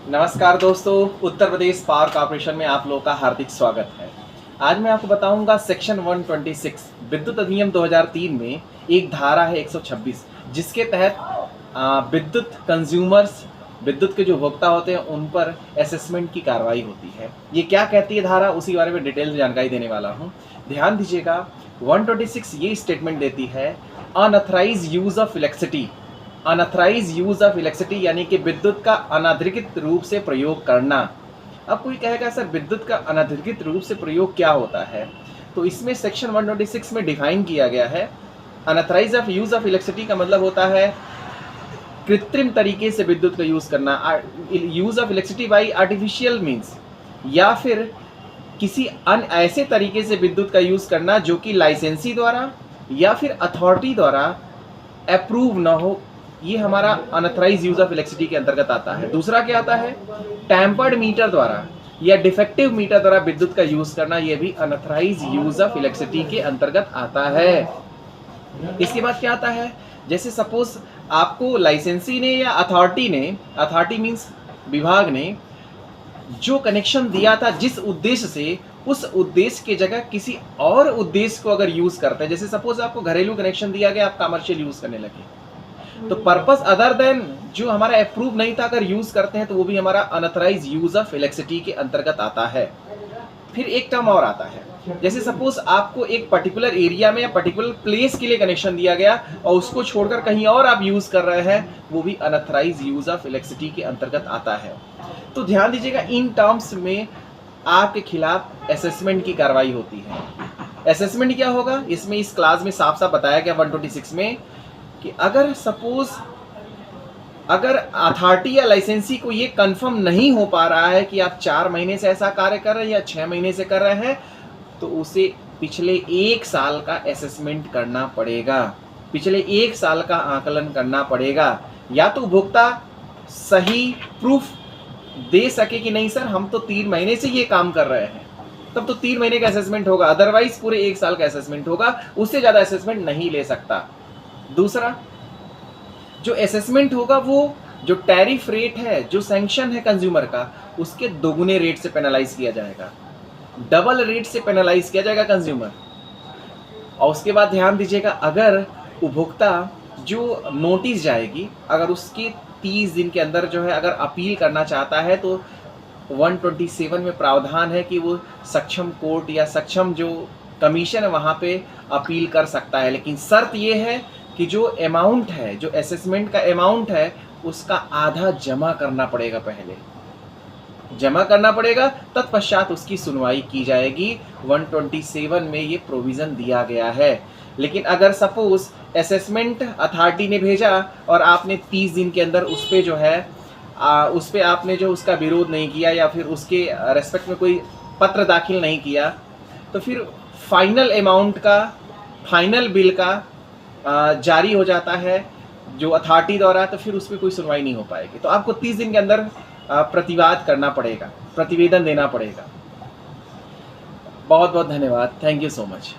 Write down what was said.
नमस्कार दोस्तों, Uttar Pradesh power corporation में आप लोगों का हार्दिक स्वागत है। आज मैं आपको बताऊंगा सेक्शन 126 विद्युत अधिनियम 2003 में एक धारा है 126 जिसके तहत विद्युत कंज्यूमर्स, विद्युत के जो उपभोक्ता होते हैं उन पर असेसमेंट की कार्रवाई होती है। ये क्या कहती है धारा, उसी बारे में डिटेल जानकारी देने वाला हूँ। ध्यान दीजिएगा, 126 ये स्टेटमेंट देती है unauthorised use of electricity. Unauthorise use of electricity यानी कि विद्युत का अनाधिकृत रूप से प्रयोग करना। अब कोई कहेगा सर विद्युत का अनाधिकृत रूप से प्रयोग क्या होता है, तो इसमें सेक्शन 126 में डिफाइन किया गया है। Unauthorise of use of electricity का मतलब होता है कृत्रिम तरीके से विद्युत का यूज करना, use of electricity by artificial means, या फिर किसी ऐसे तरीके से विद्युत का यूज करना जो कि लाइसेंसी द्वारा या फिर अथॉरिटी द्वारा अप्रूव ना हो। ये हमारा अनऑथराइज यूज ऑफ इलेक्ट्रिसिटी के अंतर्गत आता है। दूसरा क्या आता है, टैम्पर्ड मीटर द्वारा या डिफेक्टिव मीटर द्वारा विद्युत का यूज करना, ये भी अनऑथराइज यूज ऑफ इलेक्ट्रिसिटी के अंतर्गत आता है। इसके बाद क्या आता है, जैसे सपोज आपको लाइसेंसी ने या अथॉरिटी ने, अथॉरिटी मीन्स विभाग ने जो कनेक्शन दिया था जिस उद्देश्य से, उस उद्देश्य के जगह किसी और उद्देश्य को अगर यूज करते हैं, जैसे सपोज आपको घरेलू कनेक्शन दिया गया, आप कमर्शियल यूज करने लगे, तो पर्पस अदर देन जो हमारा अप्रूव नहीं था अगर यूज करते हैं तो वो भी हमारा अनऑथराइज यूज ऑफ इलेक्ट्रिसिटी के अंतर्गत आता है। फिर एक टर्म और आता है, जैसे सपोज आपको एक पर्टिकुलर एरिया में या पर्टिकुलर प्लेस के लिए कनेक्शन दिया गया और उसको छोड़कर कहीं और आप यूज कर रहे हैं, वो भी अनऑथराइज यूज ऑफ इलेक्ट्रिसिटी के अंतर्गत आता है। तो ध्यान दीजिएगा, इन टर्म्स में आपके खिलाफ असेसमेंट की कार्रवाई होती है। असेसमेंट क्या होगा, इसमें इस क्लास में साफ साफ बताया गया 126 में कि अगर सपोज अगर अथॉरिटी या लाइसेंसी को ये कंफर्म नहीं हो पा रहा है कि आप 4 महीने से ऐसा कार्य कर रहे हैं या 6 महीने से कर रहे हैं, तो उसे पिछले 1 साल का असेसमेंट करना पड़ेगा, पिछले 1 साल का आकलन करना पड़ेगा। या तो उपभोक्ता सही प्रूफ दे सके कि नहीं सर हम तो 3 महीने से ये काम कर रहे हैं, तब तो 3 महीने का असेसमेंट होगा, अदरवाइज पूरे 1 साल का असेसमेंट होगा, उससे ज़्यादा असेसमेंट नहीं ले सकता। दूसरा जो असेसमेंट होगा वो जो टैरिफ रेट है, जो सैंक्शन है कंज्यूमर का, उसके दोगुने रेट से पेनलाइज किया जाएगा, डबल रेट से पेनलाइज किया जाएगा कंज्यूमर। और उसके बाद ध्यान दीजिएगा, अगर उपभोक्ता जो नोटिस जाएगी, अगर उसके 30 दिन के अंदर जो है अगर अपील करना चाहता है, तो 127 में प्रावधान है कि वो सक्षम कोर्ट या सक्षम जो कमीशन है वहाँ पे अपील कर सकता है। लेकिन शर्त ये है कि जो अमाउंट है, जो असेसमेंट का अमाउंट है, उसका आधा जमा करना पड़ेगा, पहले जमा करना पड़ेगा, तत्पश्चात उसकी सुनवाई की जाएगी। 127 में ये प्रोविज़न दिया गया है। लेकिन अगर सपोज असेसमेंट अथॉरिटी ने भेजा और आपने 30 दिन के अंदर उस पर जो है उस पर आपने जो उसका विरोध नहीं किया या फिर उसके रेस्पेक्ट में कोई पत्र दाखिल नहीं किया, तो फिर फाइनल अमाउंट का, फाइनल बिल का जारी हो जाता है जो अथॉरिटी द्वारा, तो फिर उस पर कोई सुनवाई नहीं हो पाएगी। तो आपको 30 दिन के अंदर प्रतिवाद करना पड़ेगा, प्रतिवेदन देना पड़ेगा। बहुत बहुत धन्यवाद, थैंक यू सो मच।